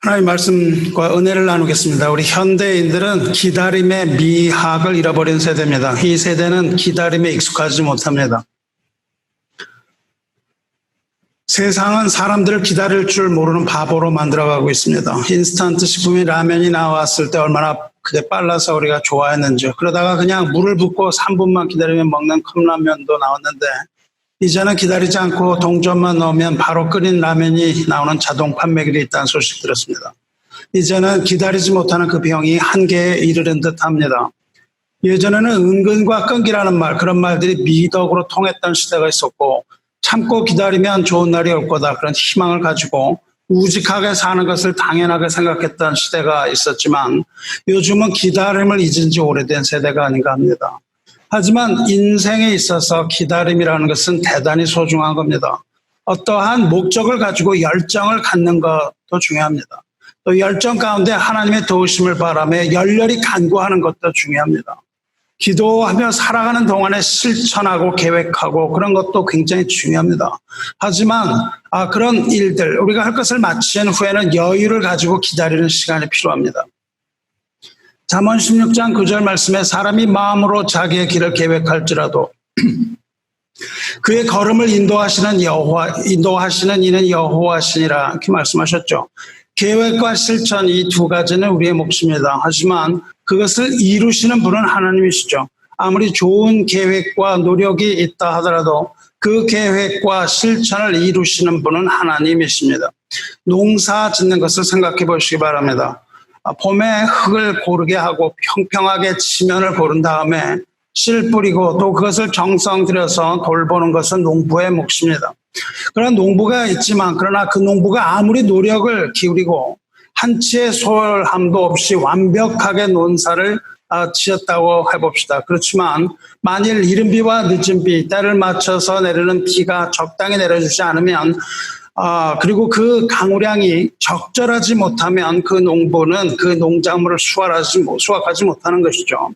하나님 말씀과 은혜를 나누겠습니다. 우리 현대인들은 기다림의 미학을 잃어버린 세대입니다. 이 세대는 기다림에 익숙하지 못합니다. 세상은 사람들을 기다릴 줄 모르는 바보로 만들어가고 있습니다. 인스턴트 식품이 라면이 나왔을 때 얼마나 그게 빨라서 우리가 좋아했는지, 그러다가 그냥 물을 붓고 3분만 기다리면 먹는 컵라면도 나왔는데, 이제는 기다리지 않고 동전만 넣으면 바로 끓인 라면이 나오는 자동 판매기를 있다는 소식 들었습니다. 이제는 기다리지 못하는 그 병이 한계에 이르는 듯합니다. 예전에는 은근과 끈기라는 말, 그런 말들이 미덕으로 통했던 시대가 있었고, 참고 기다리면 좋은 날이 올 거다, 그런 희망을 가지고 우직하게 사는 것을 당연하게 생각했던 시대가 있었지만, 요즘은 기다림을 잊은 지 오래된 세대가 아닌가 합니다. 하지만 인생에 있어서 기다림이라는 것은 대단히 소중한 겁니다. 어떠한 목적을 가지고 열정을 갖는 것도 중요합니다. 또 열정 가운데 하나님의 도우심을 바라며 열렬히 간구하는 것도 중요합니다. 기도하며 살아가는 동안에 실천하고 계획하고 그런 것도 굉장히 중요합니다. 하지만 그런 일들, 우리가 할 것을 마친 후에는 여유를 가지고 기다리는 시간이 필요합니다. 잠언 16장 9절 말씀에 사람이 마음으로 자기의 길을 계획할지라도 그의 걸음을 인도하시는 이는 여호와시니라, 이렇게 말씀하셨죠. 계획과 실천, 이 두 가지는 우리의 몫입니다. 하지만 그것을 이루시는 분은 하나님이시죠. 아무리 좋은 계획과 노력이 있다 하더라도 그 계획과 실천을 이루시는 분은 하나님이십니다. 농사 짓는 것을 생각해 보시기 바랍니다. 봄에 흙을 고르게 하고 평평하게 지면을 고른 다음에 씨 뿌리고 또 그것을 정성 들여서 돌보는 것은 농부의 몫입니다. 그런 농부가 있지만, 그러나 그 농부가 아무리 노력을 기울이고 한치의 소홀함도 없이 완벽하게 논사를 지었다고 해봅시다. 그렇지만 만일 이른 비와 늦은 비, 때를 맞춰서 내리는 비가 적당히 내려주지 않으면, 그리고 그 강우량이 적절하지 못하면 그 농부는 그 농작물을 수확하지 못하는 것이죠.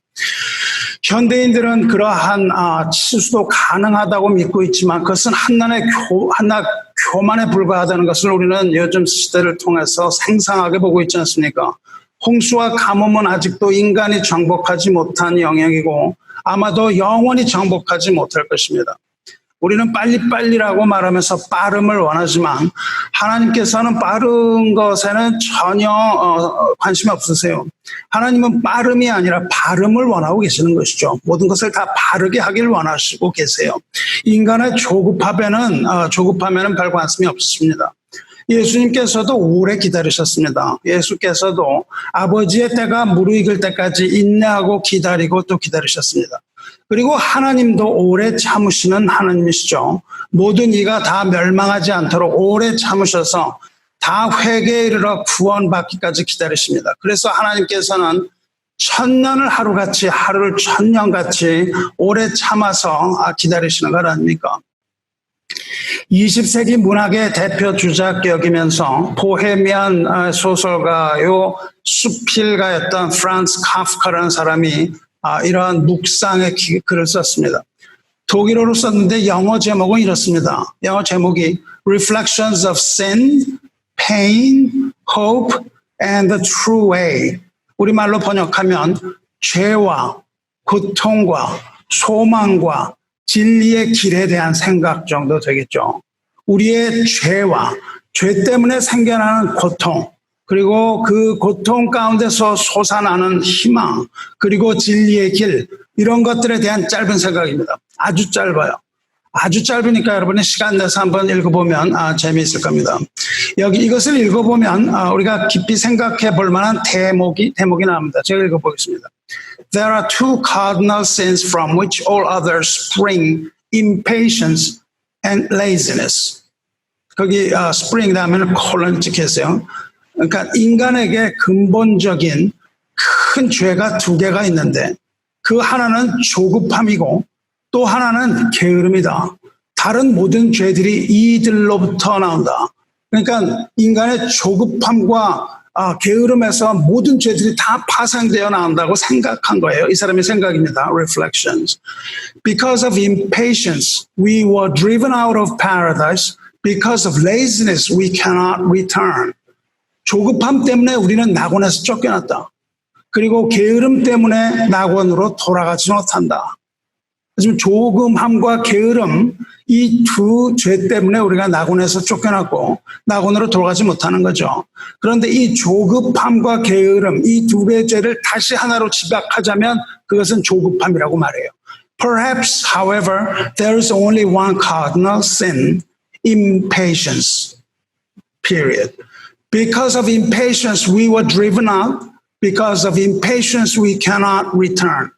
현대인들은 그러한 치수도 가능하다고 믿고 있지만 그것은 한낱 교만에 불과하다는 것을 우리는 요즘 시대를 통해서 생생하게 보고 있지 않습니까? 홍수와 가뭄은 아직도 인간이 정복하지 못한 영역이고 아마도 영원히 정복하지 못할 것입니다. 우리는 빨리빨리라고 말하면서 빠름을 원하지만 하나님께서는 빠른 것에는 전혀 관심이 없으세요. 하나님은 빠름이 아니라 바름을 원하고 계시는 것이죠. 모든 것을 다 바르게 하길 원하시고 계세요. 인간의 조급함에는 별 관심이 없습니다. 예수님께서도 오래 기다리셨습니다. 예수께서도 아버지의 때가 무르익을 때까지 인내하고 기다리고 또 기다리셨습니다. 그리고 하나님도 오래 참으시는 하나님이시죠. 모든 이가 다 멸망하지 않도록 오래 참으셔서 다 회개에 이르러 구원받기까지 기다리십니다. 그래서 하나님께서는 천년을 하루같이, 하루를 천년같이 오래 참아서 기다리시는 것 아닙니까? 20세기 문학의 대표 주작 여기면서 보헤미안 소설가요 수필가였던 프란츠 카프카라는 사람이 이러한 묵상의 글을 썼습니다. 독일어로 썼는데 영어 제목은 이렇습니다. 영어 제목이 Reflections of Sin, Pain, Hope, and the True Way. 우리말로 번역하면 죄와 고통과 소망과 진리의 길에 대한 생각 정도 되겠죠. 우리의 죄와 죄 때문에 생겨나는 고통, 그리고 그 고통 가운데서 솟아나는 희망, 그리고 진리의 길, 이런 것들에 대한 짧은 생각입니다. 아주 짧아요. 아주 짧으니까 여러분이 시간 내서 한번 읽어보면 재미있을 겁니다. 여기 이것을 읽어보면 우리가 깊이 생각해 볼 만한 대목이 나옵니다. 제가 읽어보겠습니다. There are two cardinal sins from which all others spring: impatience and laziness. 거기 spring 다음에는 콜론 찍혔어요. 그러니까 인간에게 근본적인 큰 죄가 두 개가 있는데 그 하나는 조급함이고 또 하나는 게으름이다. 다른 모든 죄들이 이들로부터 나온다. 그러니까 인간의 조급함과 게으름에서 모든 죄들이 다 파생되어 나온다고 생각한 거예요. 이 사람의 생각입니다. Reflections. Because of impatience, we were driven out of paradise. Because of laziness, we cannot return. 조급함 때문에 우리는 낙원에서 쫓겨났다. 그리고 게으름 때문에 낙원으로 돌아가지 못한다. 지금 조급함과 게으름 이 두 죄 때문에 우리가 낙원에서 쫓겨났고 낙원으로 돌아가지 못하는 거죠. 그런데 이 조급함과 게으름 이 두 개의 죄를 다시 하나로 집약하자면 그것은 조급함이라고 말해요. Perhaps, however, there is only one cardinal sin, impatience. Period. Because of impatience we were driven out. Because of impatience we cannot return.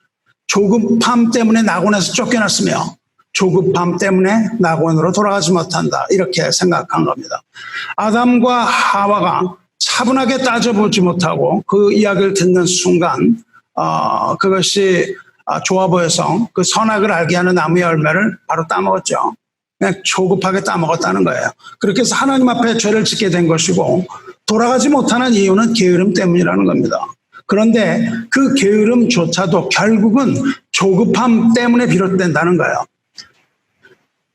조급함 때문에 낙원에서 쫓겨났으며 조급함 때문에 낙원으로 돌아가지 못한다. 이렇게 생각한 겁니다. 아담과 하와가 차분하게 따져보지 못하고 그 이야기를 듣는 순간 그것이 좋아 보여서 그 선악을 알게 하는 나무의 열매를 바로 따먹었죠. 그냥 조급하게 따먹었다는 거예요. 그렇게 해서 하나님 앞에 죄를 짓게 된 것이고 돌아가지 못하는 이유는 게으름 때문이라는 겁니다. 그런데 그 게으름조차도 결국은 조급함 때문에 비롯된다는 거예요.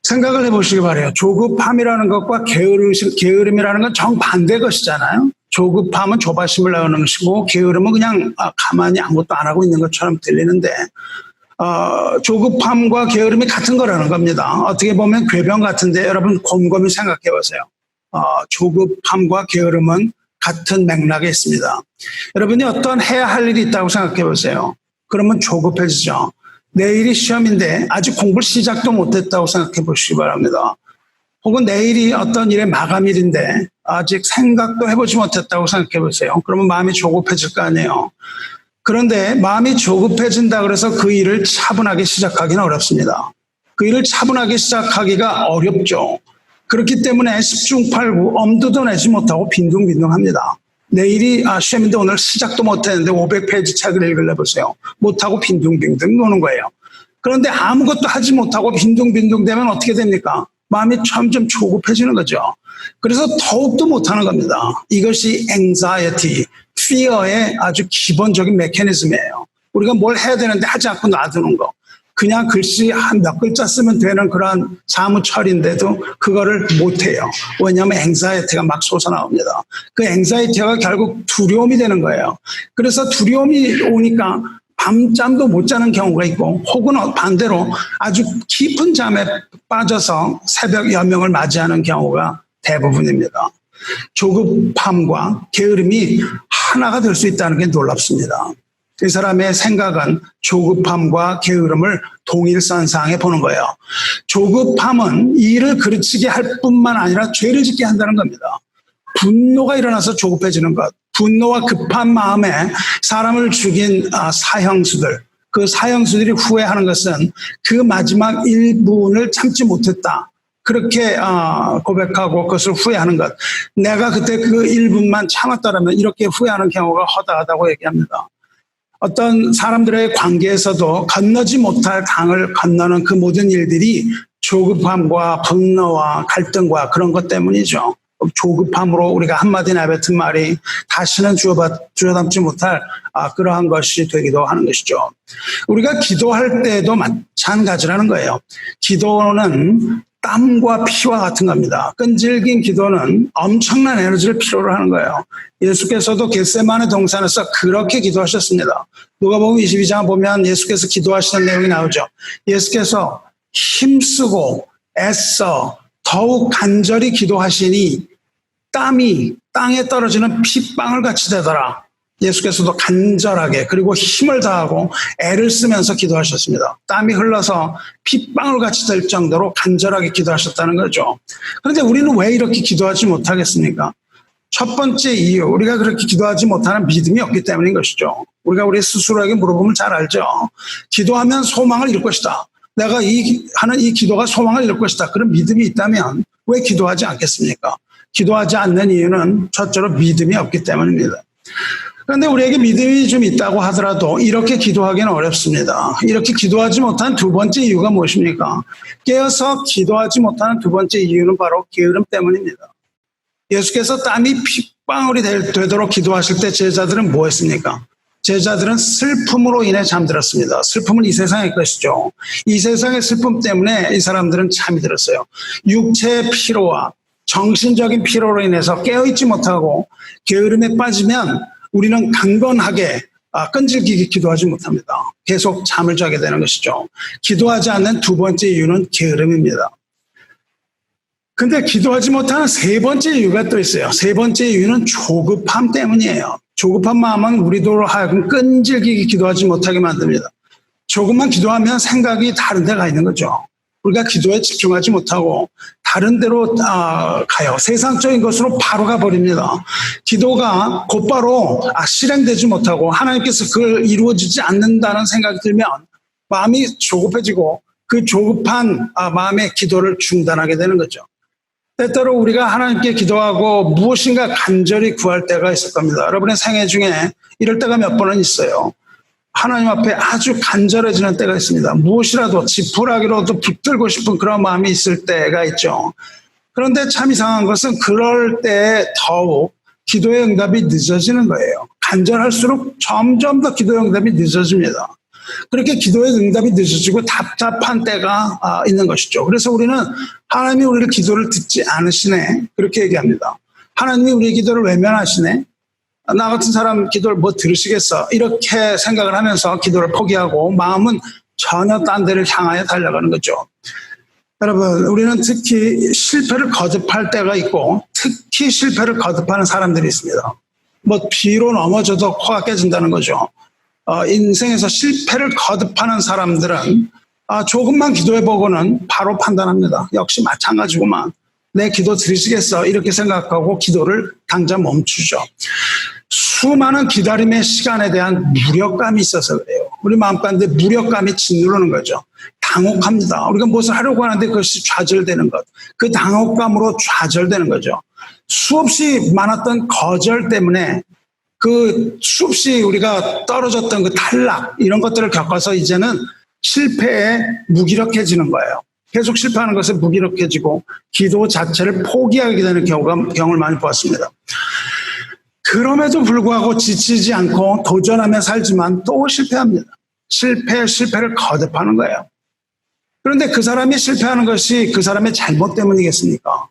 생각을 해보시기 바라요. 조급함이라는 것과 게으름이라는 건 정반대 것이잖아요. 조급함은 조바심을 낳는 것이고 게으름은 그냥 가만히 아무것도 안 하고 있는 것처럼 들리는데 조급함과 게으름이 같은 거라는 겁니다. 어떻게 보면 궤변 같은데 여러분 곰곰이 생각해 보세요. 조급함과 게으름은 같은 맥락에 있습니다. 여러분이 어떤 해야 할 일이 있다고 생각해 보세요. 그러면 조급해지죠. 내일이 시험인데 아직 공부를 시작도 못했다고 생각해 보시기 바랍니다. 혹은 내일이 어떤 일의 마감일인데 아직 생각도 해보지 못했다고 생각해 보세요. 그러면 마음이 조급해질 거 아니에요. 그런데 마음이 조급해진다 그래서 그 일을 차분하게 시작하기는 어렵습니다. 그 일을 차분하게 시작하기가 어렵죠. 그렇기 때문에 10중 8구 엄두도 내지 못하고 빈둥빈둥합니다. 내일이 시험인데 오늘 시작도 못했는데 500페이지 책을 읽으려 보세요. 못하고 빈둥빈둥 노는 거예요. 그런데 아무것도 하지 못하고 빈둥빈둥 되면 어떻게 됩니까? 마음이 점점 조급해지는 거죠. 그래서 더욱더 못하는 겁니다. 이것이 anxiety, fear의 아주 기본적인 메커니즘이에요. 우리가 뭘 해야 되는데 하지 않고 놔두는 거. 그냥 글씨 한 몇 글자 쓰면 되는 그런 사무처리인데도 그거를 못해요. 왜냐하면 anxiety가 막 솟아나옵니다. 그 anxiety가 결국 두려움이 되는 거예요. 그래서 두려움이 오니까 밤잠도 못 자는 경우가 있고 혹은 반대로 아주 깊은 잠에 빠져서 새벽 여명을 맞이하는 경우가 대부분입니다. 조급함과 게으름이 하나가 될 수 있다는 게 놀랍습니다. 이 사람의 생각은 조급함과 게으름을 동일선상에 보는 거예요. 조급함은 일을 그르치게 할 뿐만 아니라 죄를 짓게 한다는 겁니다. 분노가 일어나서 조급해지는 것, 분노와 급한 마음에 사람을 죽인 사형수들, 그 사형수들이 후회하는 것은 그 마지막 1분을 참지 못했다. 그렇게 고백하고 그것을 후회하는 것. 내가 그때 그 1분만 참았다면 이렇게 후회하는 경우가 허다하다고 얘기합니다. 어떤 사람들의 관계에서도 건너지 못할 강을 건너는 그 모든 일들이 조급함과 분노와 갈등과 그런 것 때문이죠. 조급함으로 우리가 한마디 내뱉은 말이 다시는 주워담지 못할 그러한 것이 되기도 하는 것이죠. 우리가 기도할 때도 마찬가지라는 거예요. 기도는 땀과 피와 같은 겁니다. 끈질긴 기도는 엄청난 에너지를 필요로 하는 거예요. 예수께서도 겟세마네 동산에서 그렇게 기도하셨습니다. 누가복음 22장 보면 예수께서 기도하시는 내용이 나오죠. 예수께서 힘쓰고 애써 더욱 간절히 기도하시니 땀이 땅에 떨어지는 핏방울 같이 되더라. 예수께서도 간절하게 그리고 힘을 다하고 애를 쓰면서 기도하셨습니다. 땀이 흘러서 핏방울 같이 될 정도로 간절하게 기도하셨다는 거죠. 그런데 우리는 왜 이렇게 기도하지 못하겠습니까? 첫 번째 이유, 우리가 그렇게 기도하지 못하는 믿음이 없기 때문인 것이죠. 우리가 우리 스스로에게 물어보면 잘 알죠. 기도하면 소망을 이룰 것이다. 내가 하는 이 기도가 소망을 이룰 것이다. 그런 믿음이 있다면 왜 기도하지 않겠습니까? 기도하지 않는 이유는 첫째로 믿음이 없기 때문입니다. 그런데 우리에게 믿음이 좀 있다고 하더라도 이렇게 기도하기는 어렵습니다. 이렇게 기도하지 못한 두 번째 이유가 무엇입니까? 깨어서 기도하지 못하는 두 번째 이유는 바로 게으름 때문입니다. 예수께서 땀이 핏방울이 되도록 기도하실 때 제자들은 뭐 했습니까? 제자들은 슬픔으로 인해 잠들었습니다. 슬픔은 이 세상의 것이죠. 이 세상의 슬픔 때문에 이 사람들은 잠이 들었어요. 육체의 피로와 정신적인 피로로 인해서 깨어있지 못하고 게으름에 빠지면 우리는 강건하게 끈질기게 기도하지 못합니다. 계속 잠을 자게 되는 것이죠. 기도하지 않는 두 번째 이유는 게으름입니다. 근데 기도하지 못하는 세 번째 이유가 또 있어요. 세 번째 이유는 조급함 때문이에요. 조급한 마음은 우리도 하여금 끈질기게 기도하지 못하게 만듭니다. 조금만 기도하면 생각이 다른 데 가 있는 거죠. 우리가 기도에 집중하지 못하고 다른 데로 가요. 세상적인 것으로 바로 가버립니다. 기도가 곧바로 실행되지 못하고 하나님께서 그걸 이루어지지 않는다는 생각이 들면 마음이 조급해지고 그 조급한 마음의 기도를 중단하게 되는 거죠. 때때로 우리가 하나님께 기도하고 무엇인가 간절히 구할 때가 있을 겁니다. 여러분의 생애 중에 이럴 때가 몇 번은 있어요. 하나님 앞에 아주 간절해지는 때가 있습니다. 무엇이라도 지푸라기로도 붙들고 싶은 그런 마음이 있을 때가 있죠. 그런데 참 이상한 것은 그럴 때 더욱 기도의 응답이 늦어지는 거예요. 간절할수록 점점 더 기도의 응답이 늦어집니다. 그렇게 기도의 응답이 늦어지고 답답한 때가 있는 것이죠. 그래서 우리는 하나님이 우리를 기도를 듣지 않으시네 그렇게 얘기합니다. 하나님이 우리의 기도를 외면하시네. 나 같은 사람 기도를 뭐 들으시겠어? 이렇게 생각을 하면서 기도를 포기하고 마음은 전혀 딴 데를 향하여 달려가는 거죠. 여러분, 우리는 특히 실패를 거듭할 때가 있고 특히 실패를 거듭하는 사람들이 있습니다. 뭐 비로 넘어져도 코가 깨진다는 거죠. 인생에서 실패를 거듭하는 사람들은 조금만 기도해보고는 바로 판단합니다. 역시 마찬가지구만. 내 기도 들으시겠어? 이렇게 생각하고 기도를 당장 멈추죠. 수많은 기다림의 시간에 대한 무력감이 있어서 그래요. 우리 마음 가운데 무력감이 짓누르는 거죠. 당혹합니다. 우리가 무엇을 하려고 하는데 그것이 좌절되는 것. 그 당혹감으로 좌절되는 거죠. 수없이 많았던 거절 때문에 그 수없이 우리가 떨어졌던 그 탈락 이런 것들을 겪어서 이제는 실패에 무기력해지는 거예요. 계속 실패하는 것에 무기력해지고 기도 자체를 포기하게 되는 경우를 많이 보았습니다. 그럼에도 불구하고 지치지 않고 도전하며 살지만 또 실패합니다. 실패를 거듭하는 거예요. 그런데 그 사람이 실패하는 것이 그 사람의 잘못 때문이겠습니까?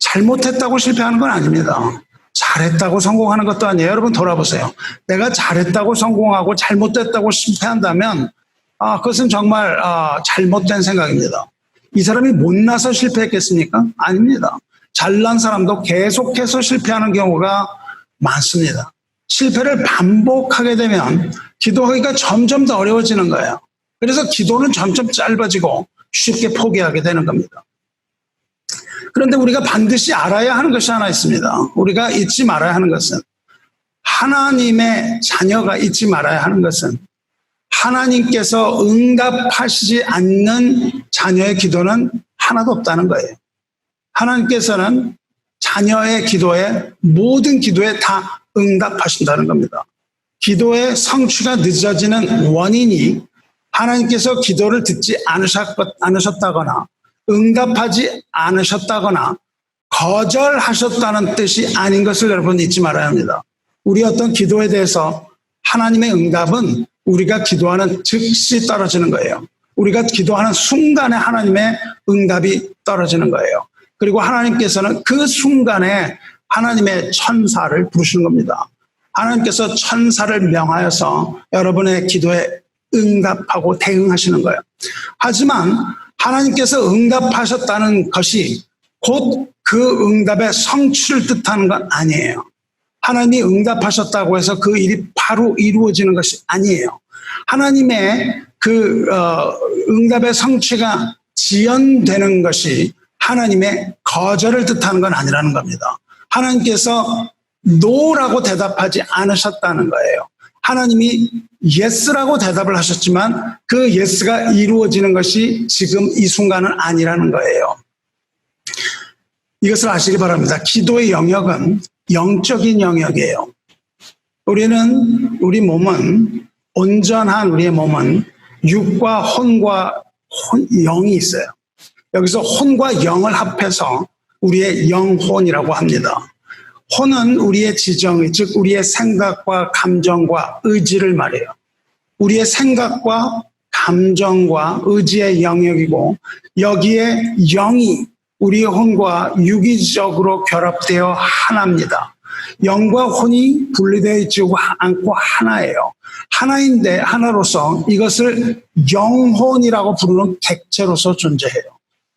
잘못했다고 실패하는 건 아닙니다. 잘했다고 성공하는 것도 아니에요. 여러분 돌아보세요. 내가 잘했다고 성공하고 잘못됐다고 실패한다면 그것은 정말 잘못된 생각입니다. 이 사람이 못나서 실패했겠습니까? 아닙니다. 잘난 사람도 계속해서 실패하는 경우가 많습니다. 실패를 반복하게 되면 기도하기가 점점 더 어려워지는 거예요. 그래서 기도는 점점 짧아지고 쉽게 포기하게 되는 겁니다. 그런데 우리가 반드시 알아야 하는 것이 하나 있습니다. 우리가 잊지 말아야 하는 것은 하나님의 자녀가 잊지 말아야 하는 것은 하나님께서 응답하시지 않는 자녀의 기도는 하나도 없다는 거예요. 하나님께서는 자녀의 기도에 모든 기도에 다 응답하신다는 겁니다. 기도의 성취가 늦어지는 원인이 하나님께서 기도를 듣지 않으셨다거나 응답하지 않으셨다거나 거절하셨다는 뜻이 아닌 것을 여러분 잊지 말아야 합니다. 우리 어떤 기도에 대해서 하나님의 응답은 우리가 기도하는 즉시 떨어지는 거예요. 우리가 기도하는 순간에 하나님의 응답이 떨어지는 거예요. 그리고 하나님께서는 그 순간에 하나님의 천사를 부르시는 겁니다. 하나님께서 천사를 명하여서 여러분의 기도에 응답하고 대응하시는 거예요. 하지만 하나님께서 응답하셨다는 것이 곧 그 응답의 성취를 뜻하는 건 아니에요. 하나님이 응답하셨다고 해서 그 일이 바로 이루어지는 것이 아니에요. 하나님의 그 응답의 성취가 지연되는 것이 하나님의 거절을 뜻하는 건 아니라는 겁니다. 하나님께서 no라고 대답하지 않으셨다는 거예요. 하나님이 yes라고 대답을 하셨지만 그 yes가 이루어지는 것이 지금 이 순간은 아니라는 거예요. 이것을 아시기 바랍니다. 기도의 영역은 영적인 영역이에요. 우리 몸은 온전한 우리의 몸은 육과 혼과 영이 있어요. 여기서 혼과 영을 합해서 우리의 영혼이라고 합니다. 혼은 우리의 지정의, 즉 우리의 생각과 감정과 의지를 말해요. 우리의 생각과 감정과 의지의 영역이고 여기에 영이 우리의 혼과 유기적으로 결합되어 하나입니다. 영과 혼이 분리되어 있지 않고 하나예요. 하나인데 하나로서 이것을 영혼이라고 부르는 객체로서 존재해요.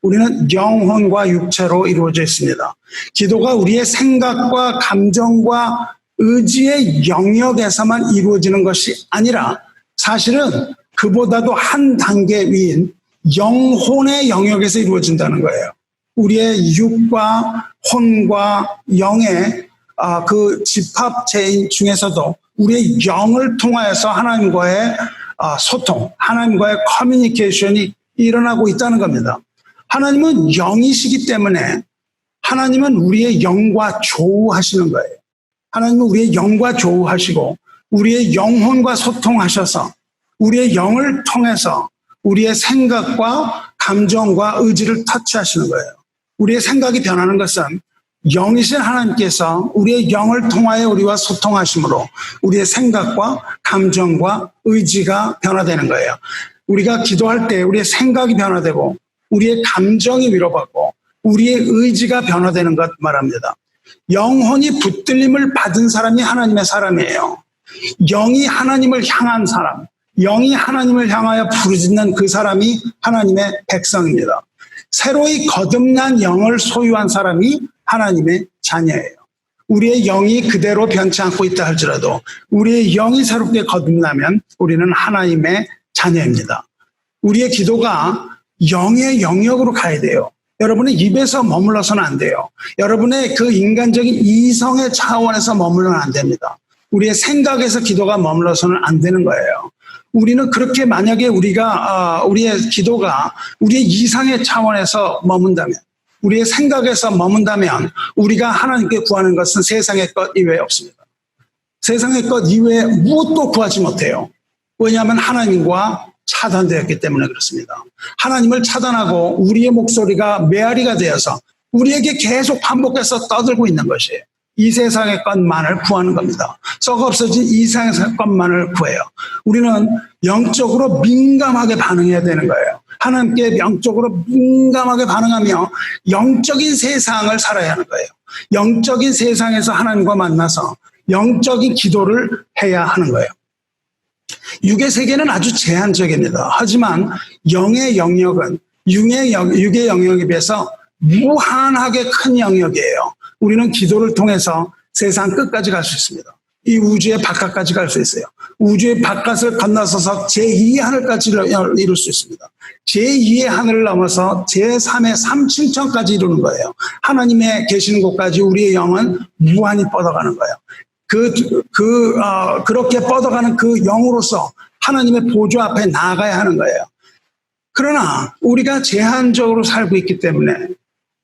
우리는 영혼과 육체로 이루어져 있습니다. 기도가 우리의 생각과 감정과 의지의 영역에서만 이루어지는 것이 아니라 사실은 그보다도 한 단계 위인 영혼의 영역에서 이루어진다는 거예요. 우리의 육과 혼과 영의 그 집합체인 중에서도 우리의 영을 통하여서 하나님과의 소통, 하나님과의 커뮤니케이션이 일어나고 있다는 겁니다. 하나님은 영이시기 때문에 하나님은 우리의 영과 조우하시는 거예요. 하나님은 우리의 영과 조우하시고 우리의 영혼과 소통하셔서 우리의 영을 통해서 우리의 생각과 감정과 의지를 터치하시는 거예요. 우리의 생각이 변하는 것은 영이신 하나님께서 우리의 영을 통하여 우리와 소통하심으로 우리의 생각과 감정과 의지가 변화되는 거예요. 우리가 기도할 때 우리의 생각이 변화되고 우리의 감정이 위로받고 우리의 의지가 변화되는 것 말합니다. 영혼이 붙들림을 받은 사람이 하나님의 사람이에요. 영이 하나님을 향한 사람, 영이 하나님을 향하여 부르짖는 그 사람이 하나님의 백성입니다. 새로이 거듭난 영을 소유한 사람이 하나님의 자녀예요. 우리의 영이 그대로 변치 않고 있다 할지라도 우리의 영이 새롭게 거듭나면 우리는 하나님의 자녀입니다. 우리의 기도가 영의 영역으로 가야 돼요. 여러분의 입에서 머물러서는 안 돼요. 여러분의 그 인간적인 이성의 차원에서 머물러는 안 됩니다. 우리의 생각에서 기도가 머물러서는 안 되는 거예요. 우리는 그렇게 만약에 우리의 기도가 우리의 이상의 차원에서 머문다면, 우리의 생각에서 머문다면 우리가 하나님께 구하는 것은 세상의 것 이외에 없습니다. 세상의 것 이외에 무엇도 구하지 못해요. 왜냐하면 하나님과 차단되었기 때문에 그렇습니다. 하나님을 차단하고 우리의 목소리가 메아리가 되어서 우리에게 계속 반복해서 떠들고 있는 것이에요. 이 세상의 것만을 구하는 겁니다. 썩어 없어진 이 세상의 것만을 구해요. 우리는 영적으로 민감하게 반응해야 되는 거예요. 하나님께 영적으로 민감하게 반응하며 영적인 세상을 살아야 하는 거예요. 영적인 세상에서 하나님과 만나서 영적인 기도를 해야 하는 거예요. 육의 세계는 아주 제한적입니다. 하지만 영의 영역은 육의 영역에 비해서 무한하게 큰 영역이에요. 우리는 기도를 통해서 세상 끝까지 갈 수 있습니다. 이 우주의 바깥까지 갈 수 있어요. 우주의 바깥을 건너서서 제2의 하늘까지 이룰 수 있습니다. 제2의 하늘을 넘어서 제3의 삼층천까지 이루는 거예요. 하나님의 계시는 곳까지 우리의 영은 무한히 뻗어가는 거예요. 그렇게 뻗어가는 그 영으로서 하나님의 보좌 앞에 나아가야 하는 거예요. 그러나 우리가 제한적으로 살고 있기 때문에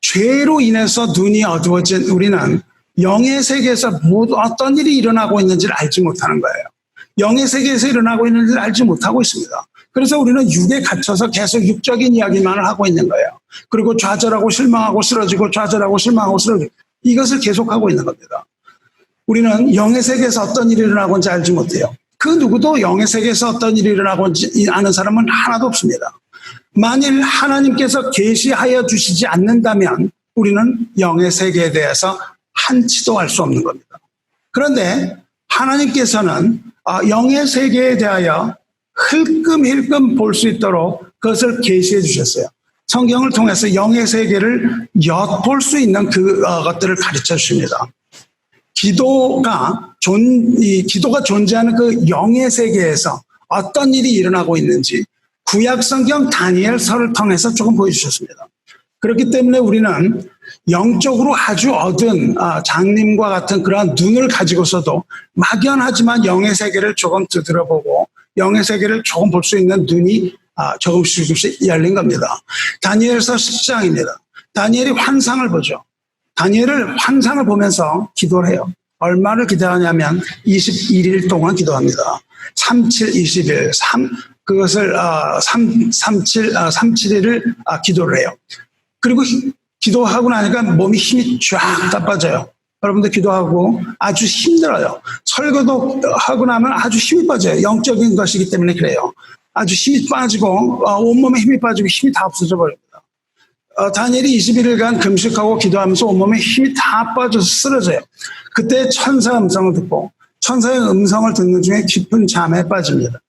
죄로 인해서 눈이 어두워진 우리는 영의 세계에서 어떤 일이 일어나고 있는지를 알지 못하는 거예요. 영의 세계에서 일어나고 있는지를 알지 못하고 있습니다. 그래서 우리는 육에 갇혀서 계속 육적인 이야기만을 하고 있는 거예요. 그리고 좌절하고 실망하고 쓰러지고 좌절하고 실망하고 쓰러지고 이것을 계속하고 있는 겁니다. 우리는 영의 세계에서 어떤 일이 일어나고 있는지 알지 못해요. 그 누구도 영의 세계에서 어떤 일이 일어나고 있는지 아는 사람은 하나도 없습니다. 만일 하나님께서 계시하여 주시지 않는다면 우리는 영의 세계에 대해서 한치도 알 수 없는 겁니다. 그런데 하나님께서는 영의 세계에 대하여 흘끔흘끔 볼 수 있도록 그것을 계시해 주셨어요. 성경을 통해서 영의 세계를 엿볼 수 있는 그것들을 가르쳐 주십니다. 기도가 존재하는 그 영의 세계에서 어떤 일이 일어나고 있는지 구약성경 다니엘서를 통해서 조금 보여주셨습니다. 그렇기 때문에 우리는 영적으로 아주 얻은 장님과 같은 그러한 눈을 가지고서도 막연하지만 영의 세계를 조금 두드려보고 영의 세계를 조금 볼 수 있는 눈이 조금씩 열린 겁니다. 다니엘서 10장입니다. 다니엘이 환상을 보죠. 다니엘을 환상을 보면서 기도를 해요. 얼마를 기도하냐면 21일 동안 기도합니다. 3721 그것을 37일을 기도를 해요. 그리고 기도하고 나니까 몸이 힘이 쫙 다 빠져요. 여러분들 기도하고 아주 힘들어요. 설교도 하고 나면 아주 힘이 빠져요. 영적인 것이기 때문에 그래요. 아주 힘이 빠지고 온몸에 힘이 빠지고 힘이 다 없어져 버립니다. 다니엘이 21일간 금식하고 기도하면서 온몸에 힘이 다 빠져서 쓰러져요. 그때 천사 음성을 듣고 천사의 음성을 듣는 중에 깊은 잠에 빠집니다.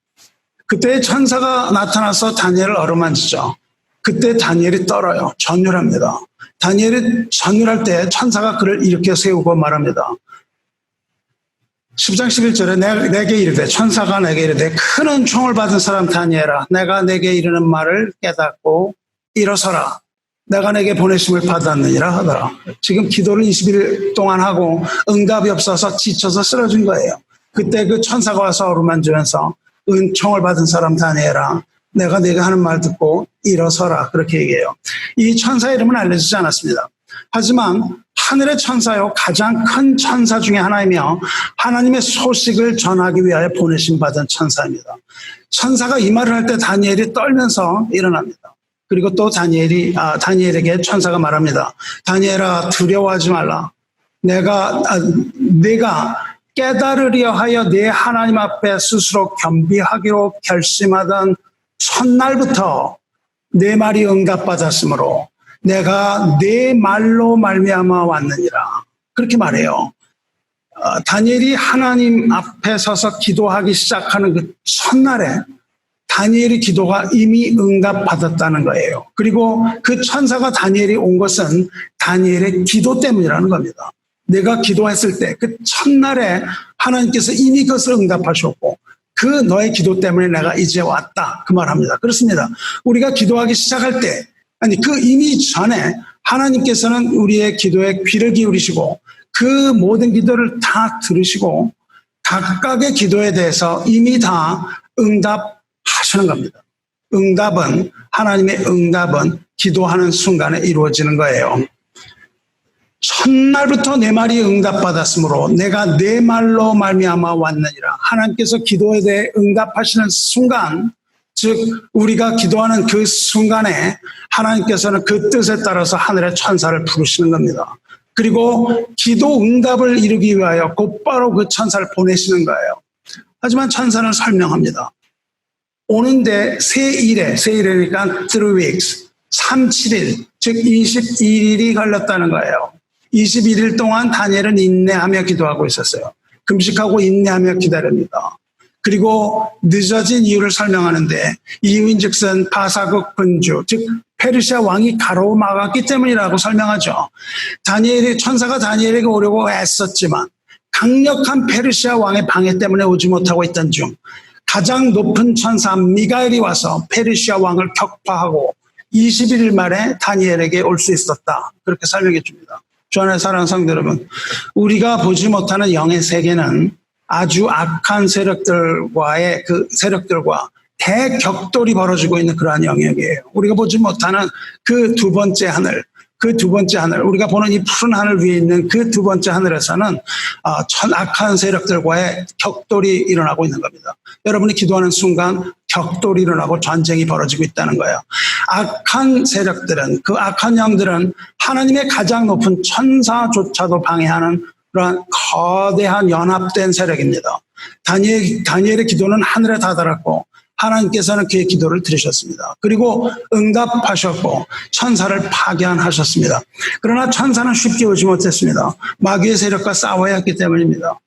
그때 천사가 나타나서 다니엘을 어루만지죠. 그때 다니엘이 떨어요. 전율합니다. 다니엘이 전율할 때 천사가 그를 일으켜 세우고 말합니다. 10장 11절에 내게 이르되 천사가 내게 이르되 큰 은총을 받은 사람 다니엘아 내가 내게 이르는 말을 깨닫고 일어서라. 내가 내게 보내심을 받았느니라 하더라. 지금 기도를 20일 동안 하고 응답이 없어서 지쳐서 쓰러진 거예요. 그때 그 천사가 와서 어루만지면서 은총을 받은 사람 다니엘아 내가 네가 하는 말 듣고 일어서라 그렇게 얘기해요. 이 천사 이름은 알려지지 않았습니다. 하지만 하늘의 천사요 가장 큰 천사 중에 하나이며 하나님의 소식을 전하기 위하여 보내심 받은 천사입니다. 천사가 이 말을 할 때 다니엘이 떨면서 일어납니다. 그리고 또 다니엘에게 천사가 말합니다. 다니엘아 두려워하지 말라. 내가 깨달으려 하여 내 하나님 앞에 스스로 겸비하기로 결심하던 첫날부터 내 말이 응답받았으므로 내가 내 말로 말미암아 왔느니라. 그렇게 말해요. 다니엘이 하나님 앞에 서서 기도하기 시작하는 그 첫날에 다니엘의 기도가 이미 응답받았다는 거예요. 그리고 그 천사가 다니엘이 온 것은 다니엘의 기도 때문이라는 겁니다. 내가 기도했을 때 그 첫날에 하나님께서 이미 그것을 응답하셨고 그 너의 기도 때문에 내가 이제 왔다. 그 말합니다. 그렇습니다. 우리가 기도하기 시작할 때 그 이미 전에 하나님께서는 우리의 기도에 귀를 기울이시고 그 모든 기도를 다 들으시고 각각의 기도에 대해서 이미 다 응답하시는 겁니다. 하나님의 응답은 기도하는 순간에 이루어지는 거예요. 첫날부터 내 말이 응답받았으므로 내가 내 말로 말미암아 왔느니라. 하나님께서 기도에 대해 응답하시는 순간, 즉 우리가 기도하는 그 순간에 하나님께서는 그 뜻에 따라서 하늘의 천사를 부르시는 겁니다. 그리고 기도 응답을 이루기 위하여 곧바로 그 천사를 보내시는 거예요. 하지만 천사는 설명합니다. 오는데 세 일이니까 3 weeks, 37일, 즉 22일이 걸렸다는 거예요. 21일 동안 다니엘은 인내하며 기도하고 있었어요. 금식하고 인내하며 기다립니다. 그리고 늦어진 이유를 설명하는데 이유인즉슨 바사국 군주, 즉 페르시아 왕이 가로막았기 때문이라고 설명하죠. 천사가 다니엘에게 오려고 애썼지만 강력한 페르시아 왕의 방해 때문에 오지 못하고 있던 중 가장 높은 천사 미가엘이 와서 페르시아 왕을 격파하고 21일 만에 다니엘에게 올 수 있었다. 그렇게 설명해 줍니다. 주 안에 사랑하는 성도 여러분, 우리가 보지 못하는 영의 세계는 아주 악한 세력들과 대격돌이 벌어지고 있는 그러한 영역이에요. 우리가 보지 못하는 그 두 번째 하늘, 우리가 보는 이 푸른 하늘 위에 있는 그 두 번째 하늘에서는 악한 세력들과의 격돌이 일어나고 있는 겁니다. 여러분이 기도하는 순간 격돌이 일어나고 전쟁이 벌어지고 있다는 거예요. 악한 세력들은, 그 악한 영들은 하나님의 가장 높은 천사조차도 방해하는 그런 거대한 연합된 세력입니다. 다니엘의 기도는 하늘에 다다랐고 하나님께서는 그의 기도를 들으셨습니다. 그리고 응답하셨고 천사를 파견하셨습니다. 그러나 천사는 쉽게 오지 못했습니다. 마귀의 세력과 싸워야 했기 때문입니다.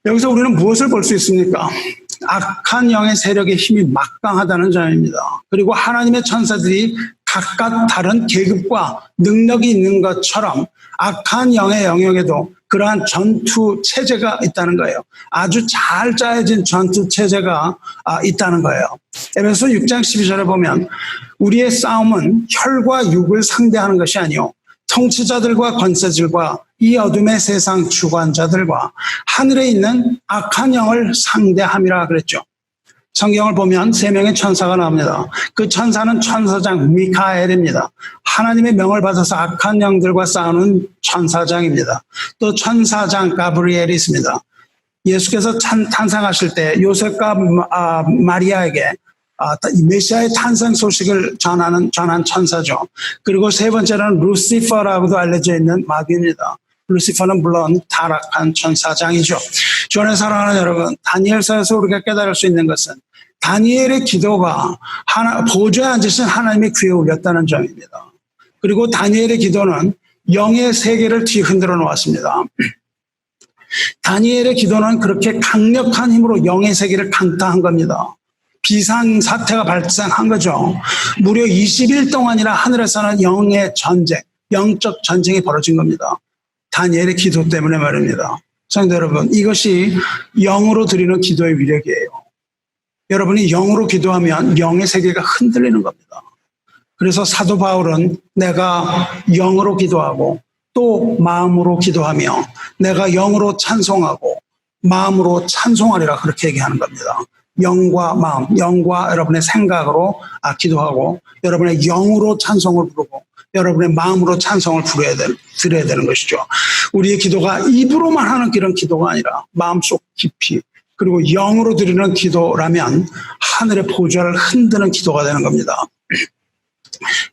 여기서 우리는 무엇을 볼 수 있습니까? 악한 영의 세력의 힘이 막강하다는 점입니다. 그리고 하나님의 천사들이 각각 다른 계급과 능력이 있는 것처럼 악한 영의 영역에도 그러한 전투 체제가 있다는 거예요. 아주 잘 짜여진 전투 체제가 있다는 거예요. 에베소 6장 12절에 보면 우리의 싸움은 혈과 육을 상대하는 것이 아니요 통치자들과 권세들과 이 어둠의 세상 주관자들과 하늘에 있는 악한 영을 상대함이라 그랬죠. 성경을 보면 3명의 천사가 나옵니다. 그 천사는 천사장 미카엘입니다. 하나님의 명을 받아서 악한 영들과 싸우는 천사장입니다. 또 천사장 가브리엘이 있습니다. 예수께서 탄생하실 때 요셉과 마리아에게 메시아의 탄생 소식을 전한 천사죠. 그리고 세 번째로는 루시퍼라고도 알려져 있는 마귀입니다. 루시퍼는 물론 타락한 천사장이죠. 주 안에 사랑하는 여러분, 다니엘서에서 우리가 깨달을 수 있는 것은 다니엘의 기도가 보좌에 앉으신 하나님의 귀에 울렸다는 점입니다. 그리고 다니엘의 기도는 영의 세계를 뒤흔들어 놓았습니다. 다니엘의 기도는 그렇게 강력한 힘으로 영의 세계를 강타한 겁니다. 비상사태가 발생한 거죠. 무려 20일 동안이나 하늘에서는 영의 전쟁, 영적 전쟁이 벌어진 겁니다. 다니엘의 기도 때문에 말입니다. 성도 여러분, 이것이 영으로 드리는 기도의 위력이에요. 여러분이 영으로 기도하면 영의 세계가 흔들리는 겁니다. 그래서 사도 바울은 내가 영으로 기도하고 또 마음으로 기도하며 내가 영으로 찬송하고 마음으로 찬송하리라 그렇게 얘기하는 겁니다. 영과 마음, 영과 여러분의 생각으로 기도하고 여러분의 영으로 찬송을 부르고 여러분의 마음으로 찬송을 드려야 되는 것이죠. 우리의 기도가 입으로만 하는 그런 기도가 아니라 마음속 깊이 그리고 영으로 드리는 기도라면 하늘의 보좌를 흔드는 기도가 되는 겁니다.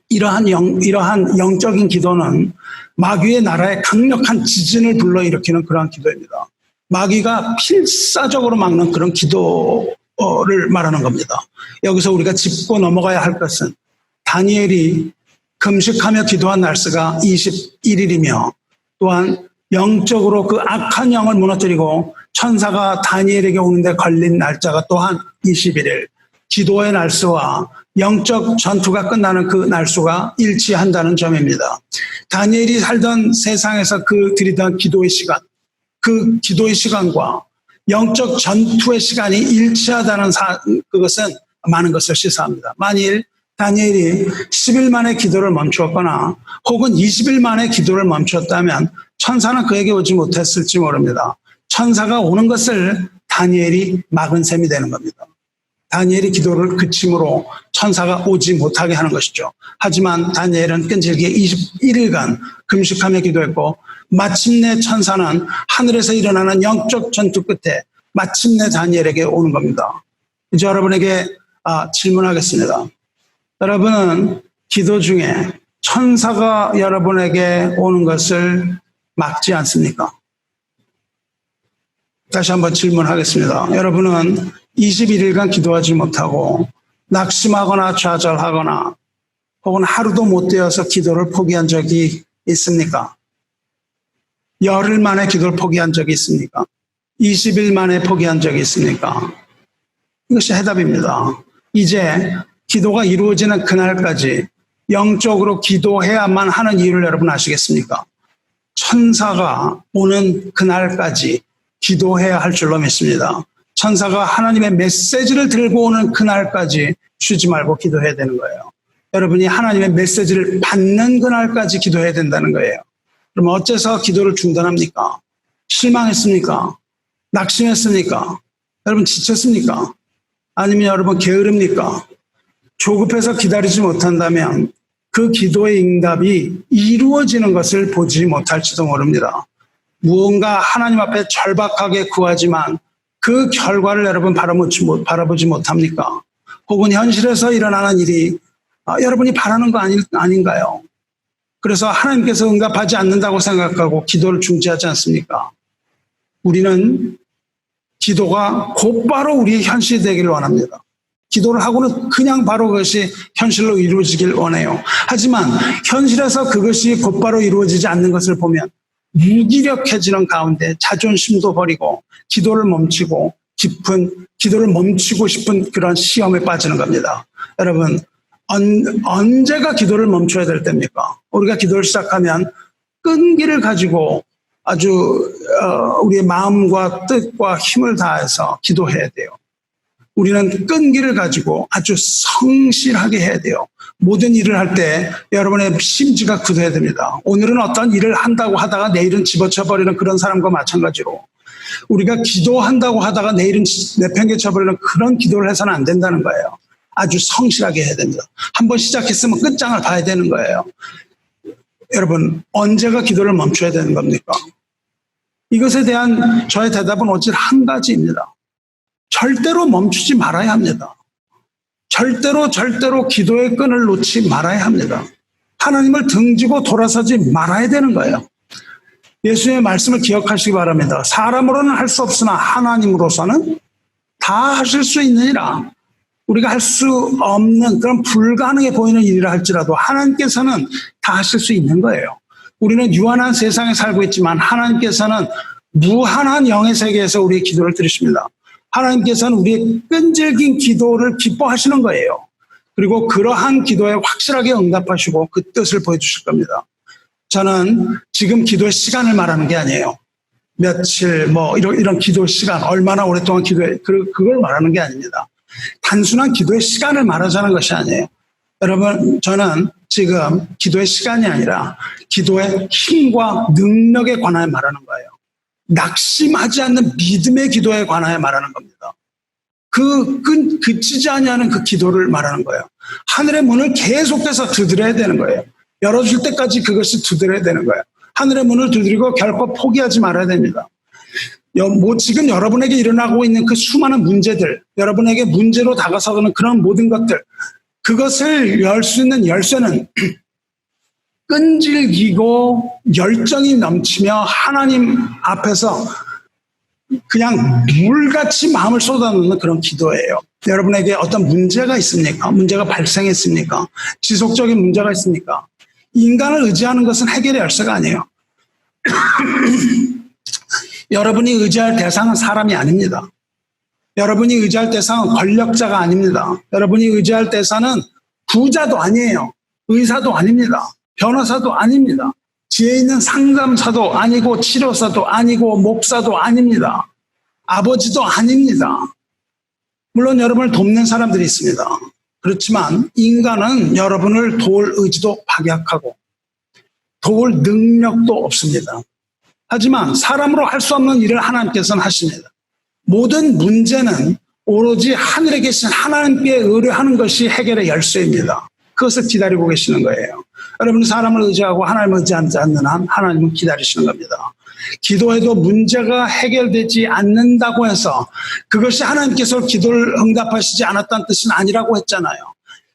이러한 영적인 기도는 마귀의 나라에 강력한 지진을 불러일으키는 그러한 기도입니다. 마귀가 필사적으로 막는 그런 기도를 말하는 겁니다. 여기서 우리가 짚고 넘어가야 할 것은 다니엘이 금식하며 기도한 날짜가 21일이며 또한 영적으로 그 악한 영을 무너뜨리고 천사가 다니엘에게 오는데 걸린 날짜가 또한 21일. 기도의 날수와 영적 전투가 끝나는 그 날수가 일치한다는 점입니다. 다니엘이 살던 세상에서 드리던 기도의 시간, 그 기도의 시간과 영적 전투의 시간이 일치하다는 그것은 많은 것을 시사합니다. 만일 다니엘이 10일 만에 기도를 멈추었거나 혹은 20일 만에 기도를 멈췄다면 천사는 그에게 오지 못했을지 모릅니다. 천사가 오는 것을 다니엘이 막은 셈이 되는 겁니다. 다니엘이 기도를 그침으로 천사가 오지 못하게 하는 것이죠. 하지만 다니엘은 끈질기게 21일간 금식하며 기도했고 마침내 천사는 하늘에서 일어나는 영적 전투 끝에 마침내 다니엘에게 오는 겁니다. 이제 여러분에게 질문하겠습니다. 여러분은 기도 중에 천사가 여러분에게 오는 것을 막지 않습니까? 다시 한번 질문하겠습니다. 여러분은 21일간 기도하지 못하고 낙심하거나 좌절하거나 혹은 하루도 못 되어서 기도를 포기한 적이 있습니까? 열흘 만에 기도를 포기한 적이 있습니까? 20일 만에 포기한 적이 있습니까? 이것이 해답입니다. 이제 기도가 이루어지는 그날까지 영적으로 기도해야만 하는 이유를 여러분 아시겠습니까? 천사가 오는 그날까지 기도해야 할 줄로 믿습니다. 천사가 하나님의 메시지를 들고 오는 그날까지 쉬지 말고 기도해야 되는 거예요. 여러분이 하나님의 메시지를 받는 그날까지 기도해야 된다는 거예요. 그럼 어째서 기도를 중단합니까? 실망했습니까? 낙심했습니까? 여러분 지쳤습니까? 아니면 여러분 게으릅니까? 조급해서 기다리지 못한다면 그 기도의 응답이 이루어지는 것을 보지 못할지도 모릅니다. 무언가 하나님 앞에 절박하게 구하지만 그 결과를 여러분 바라보지 못합니까? 혹은 현실에서 일어나는 일이 여러분이 바라는 거 아닌가요? 그래서 하나님께서 응답하지 않는다고 생각하고 기도를 중지하지 않습니까? 우리는 기도가 곧바로 우리의 현실이 되기를 원합니다. 기도를 하고는 그냥 바로 그것이 현실로 이루어지길 원해요. 하지만 현실에서 그것이 곧바로 이루어지지 않는 것을 보면 무기력해지는 가운데 자존심도 버리고 기도를 멈추고 싶은 그런 시험에 빠지는 겁니다. 여러분, 언제가 기도를 멈춰야 될 때입니까? 우리가 기도를 시작하면 끈기를 가지고 아주 우리의 마음과 뜻과 힘을 다해서 기도해야 돼요. 우리는 끈기를 가지고 아주 성실하게 해야 돼요. 모든 일을 할 때 여러분의 심지가 굳어야 됩니다. 오늘은 어떤 일을 한다고 하다가 내일은 집어쳐버리는 그런 사람과 마찬가지로 우리가 기도한다고 하다가 내일은 내팽개쳐버리는 그런 기도를 해서는 안 된다는 거예요. 아주 성실하게 해야 됩니다. 한번 시작했으면 끝장을 봐야 되는 거예요. 여러분, 언제가 기도를 멈춰야 되는 겁니까? 이것에 대한 저의 대답은 오직 한 가지입니다. 절대로 멈추지 말아야 합니다. 절대로 기도의 끈을 놓지 말아야 합니다. 하나님을 등지고 돌아서지 말아야 되는 거예요. 예수의 말씀을 기억하시기 바랍니다. 사람으로는 할 수 없으나 하나님으로서는 다 하실 수 있느니라. 우리가 할 수 없는 그런 불가능해 보이는 일이라 할지라도 하나님께서는 다 하실 수 있는 거예요. 우리는 유한한 세상에 살고 있지만 하나님께서는 무한한 영의 세계에서 우리의 기도를 들으십니다. 하나님께서는 우리의 끈질긴 기도를 기뻐하시는 거예요. 그리고 그러한 기도에 확실하게 응답하시고 그 뜻을 보여주실 겁니다. 저는 지금 기도의 시간을 말하는 게 아니에요. 며칠 이런 기도 시간, 얼마나 오랫동안 기도해, 그걸 말하는 게 아닙니다. 단순한 기도의 시간을 말하자는 것이 아니에요. 여러분, 저는 지금 기도의 시간이 아니라 기도의 힘과 능력에 관하여 말하는 거예요. 낙심하지 않는 믿음의 기도에 관하여 말하는 겁니다. 그치지 아니하는 그 기도를 말하는 거예요. 하늘의 문을 계속해서 두드려야 되는 거예요. 열어줄 때까지 그것이 두드려야 되는 거예요. 하늘의 문을 두드리고 결코 포기하지 말아야 됩니다. 지금 여러분에게 일어나고 있는 그 수많은 문제들, 여러분에게 문제로 다가서는 그런 모든 것들, 그것을 열 수 있는 열쇠는 끈질기고 열정이 넘치며 하나님 앞에서 그냥 물같이 마음을 쏟아놓는 그런 기도예요. 여러분에게 어떤 문제가 있습니까? 문제가 발생했습니까? 지속적인 문제가 있습니까? 인간을 의지하는 것은 해결의 열쇠가 아니에요. 여러분이 의지할 대상은 사람이 아닙니다. 여러분이 의지할 대상은 권력자가 아닙니다. 여러분이 의지할 대상은 부자도 아니에요. 의사도 아닙니다. 변호사도 아닙니다. 지혜 있는 상담사도 아니고 치료사도 아니고 목사도 아닙니다. 아버지도 아닙니다. 물론 여러분을 돕는 사람들이 있습니다. 그렇지만 인간은 여러분을 도울 의지도 박약하고 도울 능력도 없습니다. 하지만 사람으로 할 수 없는 일을 하나님께서는 하십니다. 모든 문제는 오로지 하늘에 계신 하나님께 의뢰하는 것이 해결의 열쇠입니다. 그것을 기다리고 계시는 거예요. 여러분이 사람을 의지하고 하나님을 의지하지 않는 한 하나님은 기다리시는 겁니다. 기도해도 문제가 해결되지 않는다고 해서 그것이 하나님께서 기도를 응답하시지 않았다는 뜻은 아니라고 했잖아요.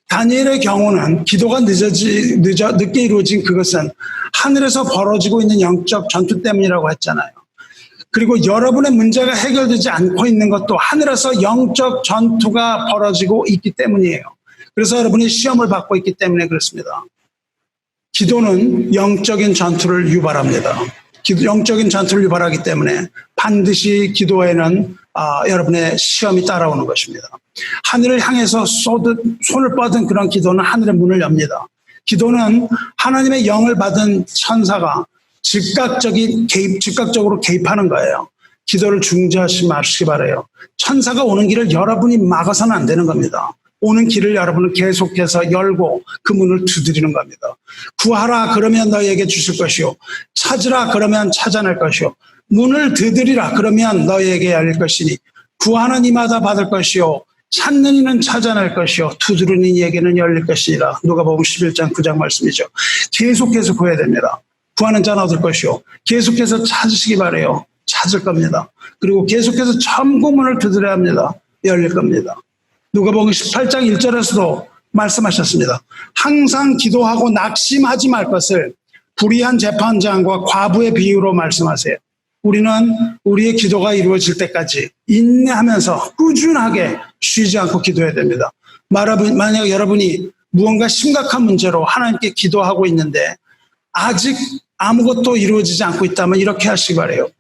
다니엘의 경우는 기도가 늦게 이루어진 그것은 하늘에서 벌어지고 있는 영적 전투 때문이라고 했잖아요. 그리고 여러분의 문제가 해결되지 않고 있는 것도 하늘에서 영적 전투가 벌어지고 있기 때문이에요. 그래서 여러분이 시험을 받고 있기 때문에 그렇습니다. 기도는 영적인 전투를 유발합니다. 영적인 전투를 유발하기 때문에 반드시 기도에는 여러분의 시험이 따라오는 것입니다. 하늘을 향해서 손을 뻗은 그런 기도는 하늘의 문을 엽니다. 기도는 하나님의 영을 받은 천사가 즉각적으로 개입하는 거예요. 기도를 중지하지 마시기 바라요. 천사가 오는 길을 여러분이 막아서는 안 되는 겁니다. 오는 길을 여러분은 계속해서 열고 그 문을 두드리는 겁니다. 구하라 그러면 너희에게 주실 것이요. 찾으라 그러면 찾아낼 것이요. 문을 두드리라 그러면 너희에게 열릴 것이니 구하는 이마다 받을 것이요. 찾는 이는 찾아낼 것이요. 두드리는 이에게는 열릴 것이니라. 누가복음 11장 9장 말씀이죠. 계속해서 구해야 됩니다. 구하는 자는 얻을 것이요. 계속해서 찾으시기 바라요. 찾을 겁니다. 그리고 계속해서 천국문을 두드려야 합니다. 열릴 겁니다. 누가복음 18장 1절에서도 말씀하셨습니다. 항상 기도하고 낙심하지 말 것을 불의한 재판장과 과부의 비유로 말씀하세요. 우리는 우리의 기도가 이루어질 때까지 인내하면서 꾸준하게 쉬지 않고 기도해야 됩니다. 만약 여러분이 무언가 심각한 문제로 하나님께 기도하고 있는데 아직 아무것도 이루어지지 않고 있다면 이렇게 하시기 바라요.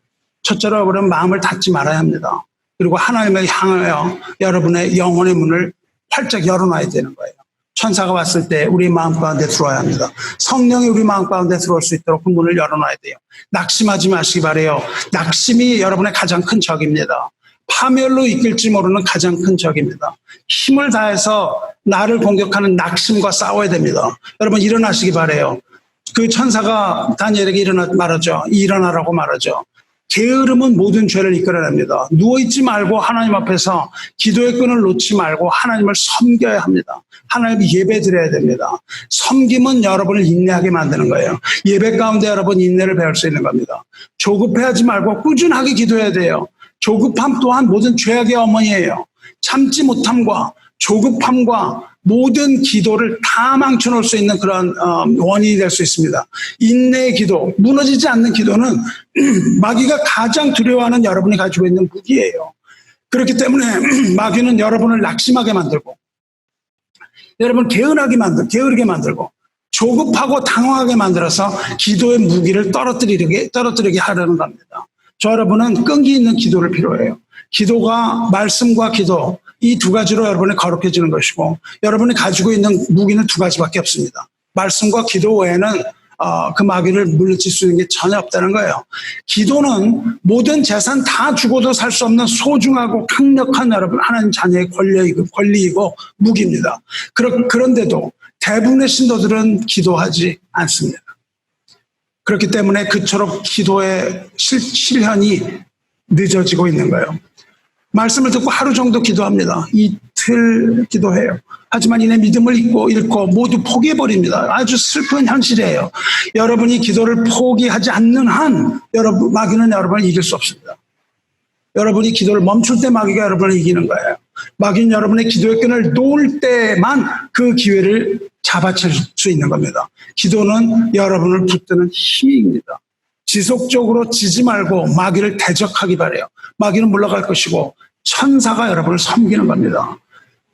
첫째로 여러분은 마음을 닫지 말아야 합니다. 그리고 하나님을 향하여 여러분의 영혼의 문을 활짝 열어놔야 되는 거예요. 천사가 왔을 때 우리 마음 가운데 들어와야 합니다. 성령이 우리 마음 가운데 들어올 수 있도록 그 문을 열어놔야 돼요. 낙심하지 마시기 바라요. 낙심이 여러분의 가장 큰 적입니다. 파멸로 이끌지 모르는 가장 큰 적입니다. 힘을 다해서 나를 공격하는 낙심과 싸워야 됩니다. 여러분 일어나시기 바라요. 그 천사가 다니엘에게 일어나라고 말하죠. 게으름은 모든 죄를 이끌어냅니다. 누워있지 말고 하나님 앞에서 기도의 끈을 놓지 말고 하나님을 섬겨야 합니다. 하나님 예배 드려야 됩니다. 섬김은 여러분을 인내하게 만드는 거예요. 예배 가운데 여러분 인내를 배울 수 있는 겁니다. 조급해하지 말고 꾸준하게 기도해야 돼요. 조급함 또한 모든 죄악의 어머니예요. 참지 못함과 조급함과 모든 기도를 다 망쳐놓을 수 있는 그런 원인이 될 수 있습니다. 인내의 기도, 무너지지 않는 기도는 마귀가 가장 두려워하는 여러분이 가지고 있는 무기예요. 그렇기 때문에 마귀는 여러분을 낙심하게 만들고 여러분 게으르게 만들고 조급하고 당황하게 만들어서 기도의 무기를 떨어뜨리게 하려는 겁니다. 저 여러분은 끈기 있는 기도를 필요해요. 기도가 말씀과 기도 이 두 가지로 여러분이 거룩해지는 것이고 여러분이 가지고 있는 무기는 두 가지밖에 없습니다. 말씀과 기도 외에는 그 마귀를 물리칠 수 있는 게 전혀 없다는 거예요. 기도는 모든 재산 다 주고도 살 수 없는 소중하고 강력한 여러분 하나님 자녀의 권리이고 무기입니다. 그런데도 대부분의 신도들은 기도하지 않습니다. 그렇기 때문에 그처럼 기도의 실현이 늦어지고 있는 거예요. 말씀을 듣고 하루 정도 기도합니다. 이틀 기도해요. 하지만 이내 믿음을 잃고 모두 포기해버립니다. 아주 슬픈 현실이에요. 여러분이 기도를 포기하지 않는 한 마귀는 여러분을 이길 수 없습니다. 여러분이 기도를 멈출 때 마귀가 여러분을 이기는 거예요. 마귀는 여러분의 기도의 끈을 놓을 때만 그 기회를 잡아챌 수 있는 겁니다. 기도는 여러분을 붙드는 힘입니다. 지속적으로 지지 말고 마귀를 대적하기 바라요. 마귀는 물러갈 것이고 천사가 여러분을 섬기는 겁니다.